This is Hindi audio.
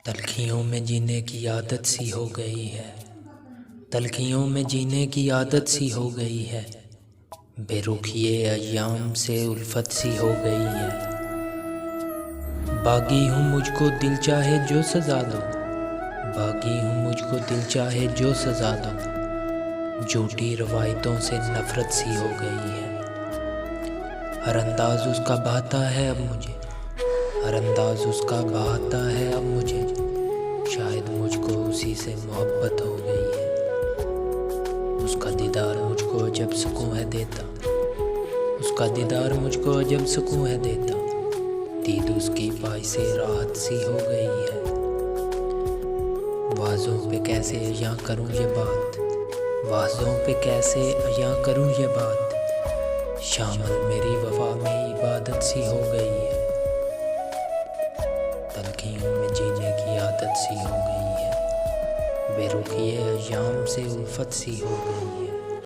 तलखियों में जीने की आदत सी हो गई है। तलखियों में जीने की आदत सी हो गई है। बेरुखिए अय्याम से उल्फत सी हो गई है। बागी हूँ मुझको दिल चाहे जो सजा दो। बागी हूँ मुझको दिल चाहे जो सजा दो। झूठी रवायतों से नफरत सी हो गई है। हर अंदाज उसका बहाता है अब मुझे। हर अंदाज उसका बहाता है अब मुझे। शायद मुझको उसी से मोहब्बत हो गई है। उसका दीदार मुझको अजब सुकून है देता। उसका दीदार मुझको अजब सुकून है देता। दीद उसकी पाई से राहत सी हो गई है। वाज़ों पे कैसे अयां करूं ये बात। वाज़ों पे कैसे अयां करूं ये बात। शामिल मेरी वफा में इबादत सी हो गई है। तलखियों में जीने की आदत सी हो गई है। बेरुखिए अय्याम से उल्फत सी हो गई है।